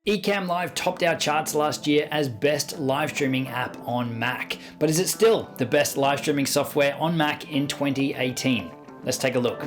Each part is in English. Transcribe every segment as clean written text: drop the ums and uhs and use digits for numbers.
Ecamm Live topped our charts last year as best live streaming app on Mac. But is it still the best live streaming software on Mac in 2018? Let's take a look.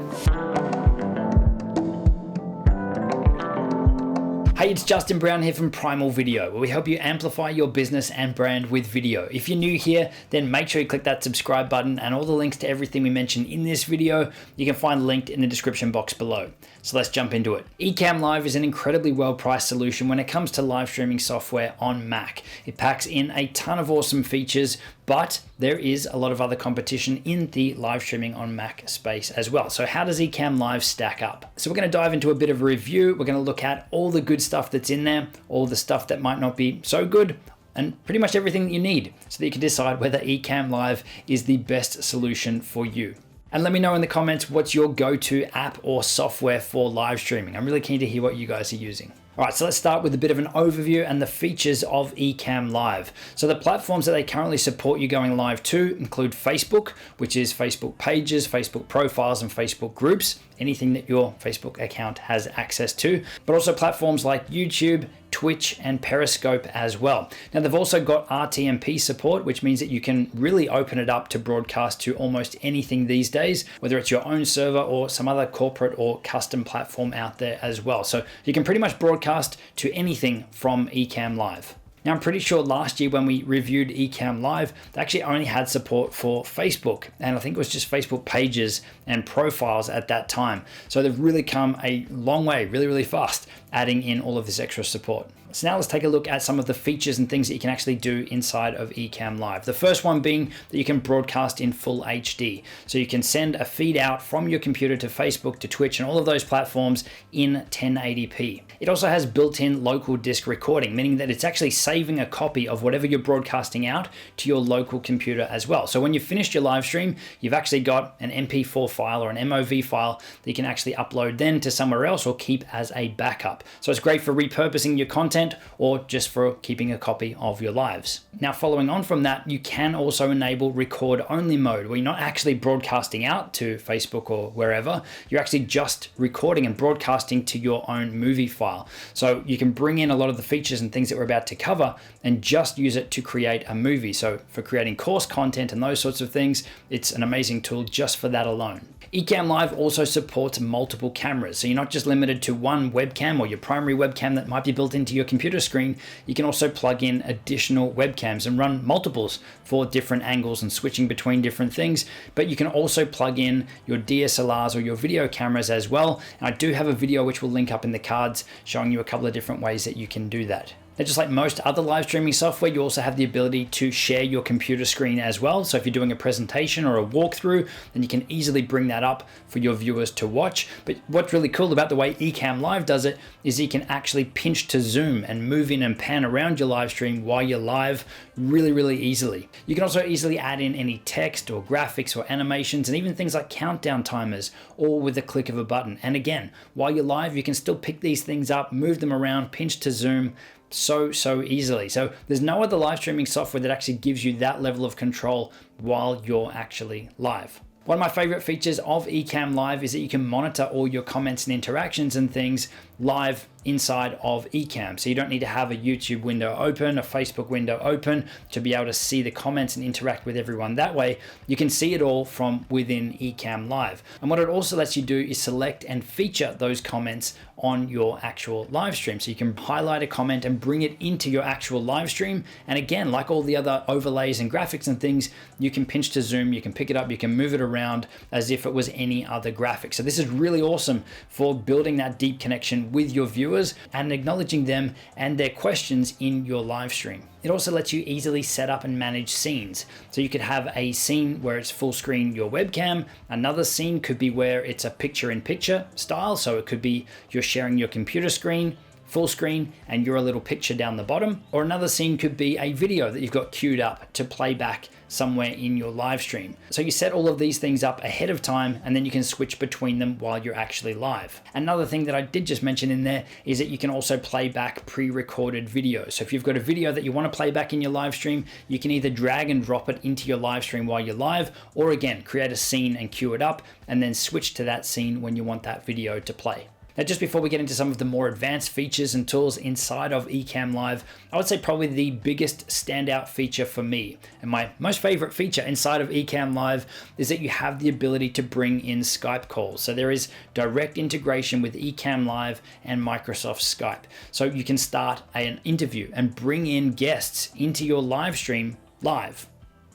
Hey, it's Justin Brown here from Primal Video, where we help you amplify your business and brand with video. If you're new here, then make sure you click that subscribe button, and all the links to everything we mentioned in this video, you can find linked in the description box below. So let's jump into it. Ecamm Live is an incredibly well-priced solution when it comes to live streaming software on Mac. It packs in a ton of awesome features, but there is a lot of other competition in the live streaming on Mac space as well. So how does Ecamm Live stack up? So we're going to dive into a bit of a review. We're going to look at all the good stuff that's in there, all the stuff that might not be so good, and pretty much everything that you need so that you can decide whether Ecamm Live is the best solution for you. And let me know in the comments what's your go-to app or software for live streaming. I'm really keen to hear what you guys are using. All right, so let's start with a bit of an overview and the features of Ecamm Live. So the platforms that they currently support you going live to include Facebook, which is Facebook pages, Facebook profiles, and Facebook groups, anything that your Facebook account has access to, but also platforms like YouTube, Twitch, and Periscope as well. Now they've also got RTMP support, which means that you can really open it up to broadcast to almost anything these days, whether it's your own server or some other corporate or custom platform out there as well. So you can pretty much broadcast to anything from Ecamm Live. Now, I'm pretty sure last year when we reviewed Ecamm Live, they actually only had support for Facebook, and I think it was just Facebook pages and profiles at that time. So they've really come a long way, really fast, adding in all of this extra support. So now let's take a look at some of the features and things that you can actually do inside of Ecamm Live. The first one being that you can broadcast in full HD. So you can send a feed out from your computer to Facebook, to Twitch, and all of those platforms in 1080p. It also has built-in local disk recording, meaning that it's actually saving a copy of whatever you're broadcasting out to your local computer as well. So when you've finished your live stream, you've actually got an MP4 file or an MOV file that you can actually upload then to somewhere else or keep as a backup. So it's great for repurposing your content or just for keeping a copy of your lives. Now, following on from that, you can also enable record only mode, where you're not actually broadcasting out to Facebook or wherever, you're actually just recording and broadcasting to your own movie file. So you can bring in a lot of the features and things that we're about to cover and just use it to create a movie. So for creating course content and those sorts of things, it's an amazing tool just for that alone. Ecamm Live also supports multiple cameras, so you're not just limited to one webcam or your primary webcam that might be built into your computer screen. You can also plug in additional webcams and run multiples for different angles and switching between different things, but you can also plug in your DSLRs or your video cameras as well. And I do have a video which will link up in the cards showing you a couple of different ways that you can do that. Now, just like most other live streaming software, you also have the ability to share your computer screen as well. So if you're doing a presentation or a walkthrough, then you can easily bring that up for your viewers to watch. But what's really cool about the way Ecamm Live does it is you can actually pinch to zoom and move in and pan around your live stream while you're live really easily. You can also easily add in any text or graphics or animations and even things like countdown timers, all with the click of a button. And again, while you're live, you can still pick these things up, move them around, pinch to zoom, so easily. So there's no other live streaming software that actually gives you that level of control while you're actually live. One of my favorite features of Ecamm Live is that you can monitor all your comments and interactions and things live inside of Ecamm. So you don't need to have a YouTube window open, a Facebook window open to be able to see the comments and interact with everyone that way. You can see it all from within Ecamm Live. And what it also lets you do is select and feature those comments on your actual live stream. So you can highlight a comment and bring it into your actual live stream. And again, like all the other overlays and graphics and things, you can pinch to zoom, you can pick it up, you can move it around as if it was any other graphic. So this is really awesome for building that deep connection with your viewers and acknowledging them and their questions in your live stream. It also lets you easily set up and manage scenes. So you could have a scene where it's full screen your webcam. Another scene could be where it's a picture-in-picture style. So it could be you're sharing your computer screen, full screen, and you're a little picture down the bottom. Or another scene could be a video that you've got queued up to play back somewhere in your live stream. So you set all of these things up ahead of time, and then you can switch between them while you're actually live. Another thing that I did just mention in there is that you can also play back pre-recorded videos. So if you've got a video that you want to play back in your live stream, you can either drag and drop it into your live stream while you're live, or again, create a scene and queue it up, and then switch to that scene when you want that video to play. Now, just before we get into some of the more advanced features and tools inside of Ecamm Live, I would say probably the biggest standout feature for me, and my most favorite feature inside of Ecamm Live, is that you have the ability to bring in Skype calls. So there is direct integration with Ecamm Live and Microsoft Skype. So you can start an interview and bring in guests into your live stream live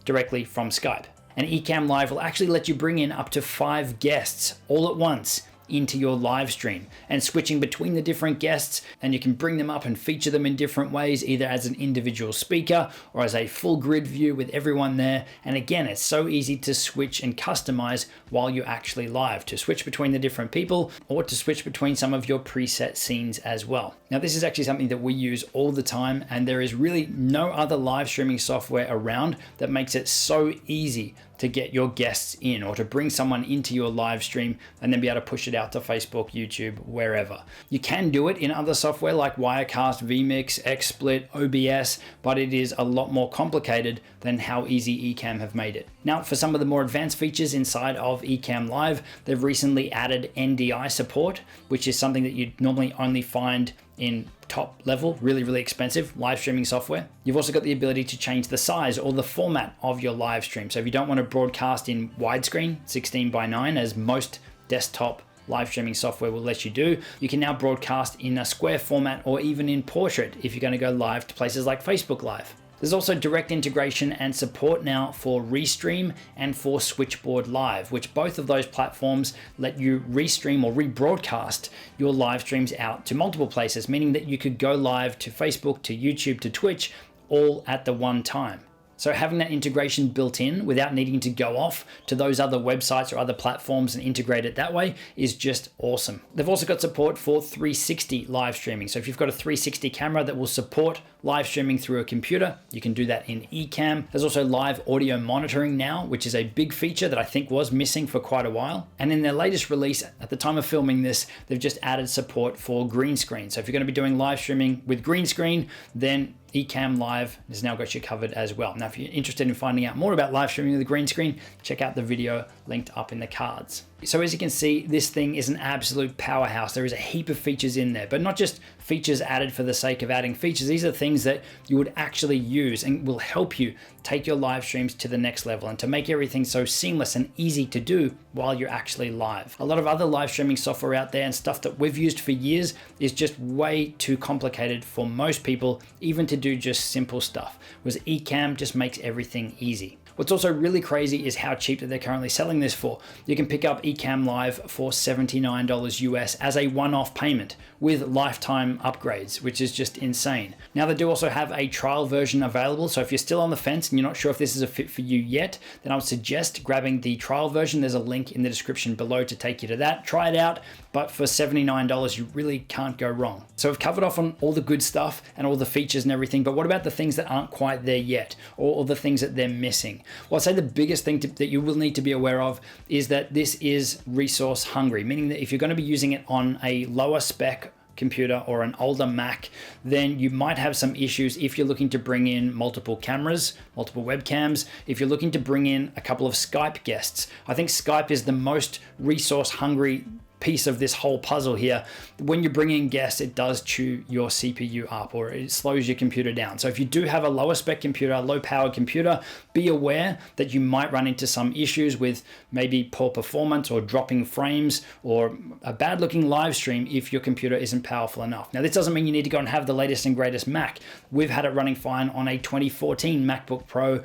directly from Skype. And Ecamm Live will actually let you bring in up to 5 guests all at once into your live stream, and switching between the different guests, and you can bring them up and feature them in different ways, either as an individual speaker or as a full grid view with everyone there. And again, it's so easy to switch and customize while you're actually live, to switch between the different people or to switch between some of your preset scenes as well. Now, this is actually something that we use all the time, and there is really no other live streaming software around that makes it so easy to get your guests in, or to bring someone into your live stream and then be able to push it out to Facebook, YouTube, wherever. You can do it in other software like Wirecast, vMix, XSplit, OBS, but it is a lot more complicated than how easy Ecamm have made it. Now, for some of the more advanced features inside of Ecamm Live, they've recently added NDI support, which is something that you'd normally only find in top level, really expensive live streaming software. You've also got the ability to change the size or the format of your live stream. So if you don't want to broadcast in widescreen, 16:9, as most desktop live streaming software will let you do, you can now broadcast in a square format or even in portrait if you're going to go live to places like Facebook Live. There's also direct integration and support now for Restream and for Switchboard Live, which both of those platforms let you restream or rebroadcast your live streams out to multiple places, meaning that you could go live to Facebook, to YouTube, to Twitch, all at the one time. So having that integration built in without needing to go off to those other websites or other platforms and integrate it that way is just awesome. They've also got support for 360 live streaming. So if you've got a 360 camera that will support live streaming through a computer, you can do that in Ecamm. There's also live audio monitoring now, which is a big feature that I think was missing for quite a while. And in their latest release, at the time of filming this, they've just added support for green screen. So if you're going to be doing live streaming with green screen, then Ecamm Live has now got you covered as well. Now, if you're interested in finding out more about live streaming with the green screen, check out the video linked up in the cards. So as you can see, this thing is an absolute powerhouse. There is a heap of features in there, but not just features added for the sake of adding features. These are things that you would actually use and will help you take your live streams to the next level and to make everything so seamless and easy to do while you're actually live. A lot of other live streaming software out there and stuff that we've used for years is just way too complicated for most people, even to do just simple stuff, whereas Ecamm just makes everything easy. What's also really crazy is how cheap that they're currently selling this for. You can pick up Ecamm Live for $79 US as a one-off payment with lifetime upgrades, which is just insane. Now, they do also have a trial version available, so if you're still on the fence and you're not sure if this is a fit for you yet, then I would suggest grabbing the trial version. There's a link in the description below to take you to that. Try it out, but for $79, you really can't go wrong. So we've covered off on all the good stuff and all the features and everything, but what about the things that aren't quite there yet, or the things that they're missing? Well, I'd say the biggest thing that you will need to be aware of is that this is resource hungry, meaning that if you're going to be using it on a lower spec computer or an older Mac, then you might have some issues if you're looking to bring in multiple cameras, multiple webcams, if you're looking to bring in a couple of Skype guests. I think Skype is the most resource hungry piece of this whole puzzle here. When you bring in guests, it does chew your CPU up, or it slows your computer down. So if you do have a lower spec computer, a low power computer, be aware that you might run into some issues with maybe poor performance or dropping frames or a bad looking live stream if your computer isn't powerful enough. Now, this doesn't mean you need to go and have the latest and greatest Mac. We've had it running fine on a 2014 MacBook Pro,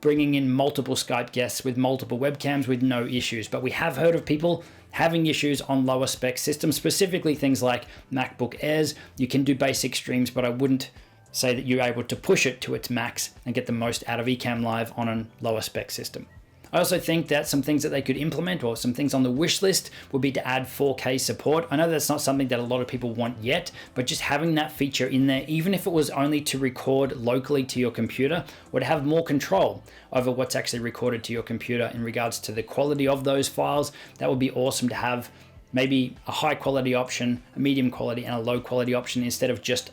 bringing in multiple Skype guests with multiple webcams with no issues. But we have heard of people having issues on lower spec systems, specifically things like MacBook Airs. You can do basic streams, but I wouldn't say that you're able to push it to its max and get the most out of Ecamm Live on a lower spec system. I also think that some things that they could implement, or some things on the wish list, would be to add 4K support. I know that's not something that a lot of people want yet, but just having that feature in there, even if it was only to record locally to your computer, would have more control over what's actually recorded to your computer in regards to the quality of those files. That would be awesome to have maybe a high quality option, a medium quality, and a low quality option instead of just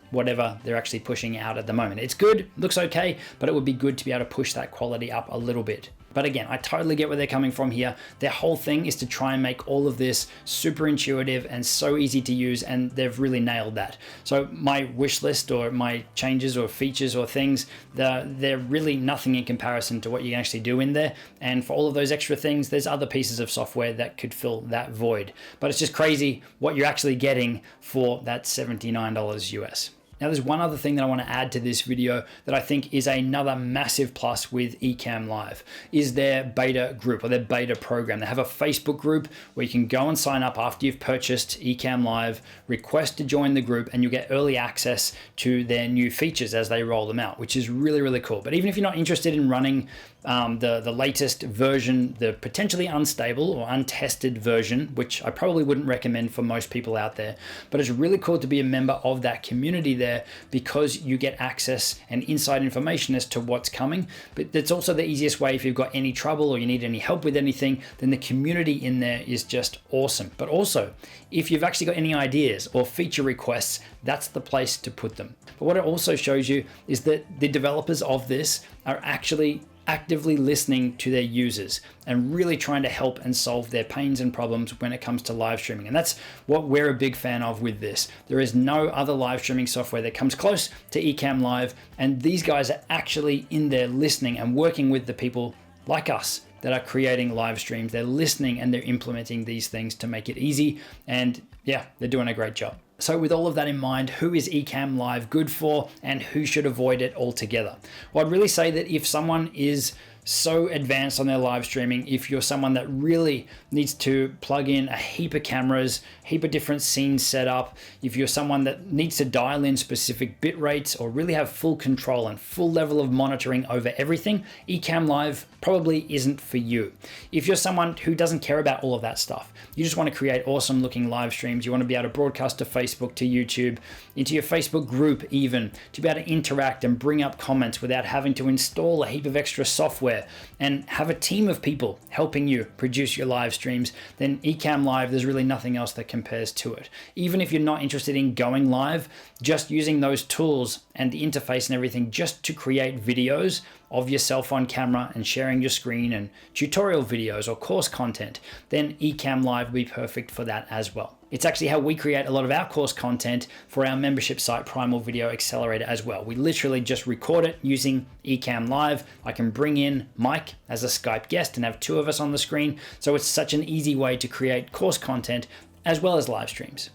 whatever they're actually pushing out at the moment. It's good, looks okay, but it would be good to be able to push that quality up a little bit. But again, I totally get where they're coming from here. Their whole thing is to try and make all of this super intuitive and so easy to use, and they've really nailed that. So my wish list or my changes or features or things, they're really nothing in comparison to what you can actually do in there. And for all of those extra things, there's other pieces of software that could fill that void. But it's just crazy what you're actually getting for that $79 US. Now, there's one other thing that I want to add to this video that I think is another massive plus with Ecamm Live, is their beta group or their beta program. They have a Facebook group where you can go and sign up after you've purchased Ecamm Live, request to join the group, and you'll get early access to their new features as they roll them out, which is really, really cool. But even if you're not interested in running the latest version, the potentially unstable or untested version, which I probably wouldn't recommend for most people out there, but it's really cool to be a member of that community there because you get access and inside information as to what's coming. But that's also the easiest way if you've got any trouble or you need any help with anything, then the community in there is just awesome. But also, if you've actually got any ideas or feature requests, that's the place to put them. But what it also shows you is that the developers of this are actually actively listening to their users and really trying to help and solve their pains and problems when it comes to live streaming. And that's what we're a big fan of with this. There is no other live streaming software that comes close to Ecamm Live, and these guys are actually in there listening and working with the people like us that are creating live streams. They're listening and they're implementing these things to make it easy, and yeah, they're doing a great job. So with all of that in mind, who is Ecamm Live good for and who should avoid it altogether? Well, I'd really say that if someone is so advanced on their live streaming, if you're someone that really needs to plug in a heap of cameras, heap of different scenes set up, if you're someone that needs to dial in specific bit rates or really have full control and full level of monitoring over everything, Ecamm Live probably isn't for you. If you're someone who doesn't care about all of that stuff, you just want to create awesome looking live streams, you want to be able to broadcast to Facebook, to YouTube, into your Facebook group even, to be able to interact and bring up comments without having to install a heap of extra software and have a team of people helping you produce your live streams, then Ecamm Live, there's really nothing else that compares to it. Even if you're not interested in going live, just using those tools and the interface and everything just to create videos of yourself on camera and sharing your screen and tutorial videos or course content, then Ecamm Live will be perfect for that as well. It's actually how we create a lot of our course content for our membership site, Primal Video Accelerator, as well. We literally just record it using Ecamm Live. I can bring in Mike as a Skype guest and have two of us on the screen. So it's such an easy way to create course content as well as live streams.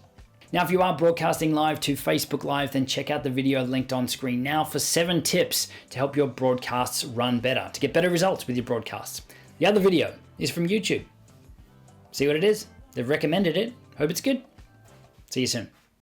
Now, if you are broadcasting live to Facebook Live, then check out the video linked on screen now for 7 tips to help your broadcasts run better, to get better results with your broadcasts. The other video is from YouTube. See what it is? They've recommended it. Hope it's good. See you soon.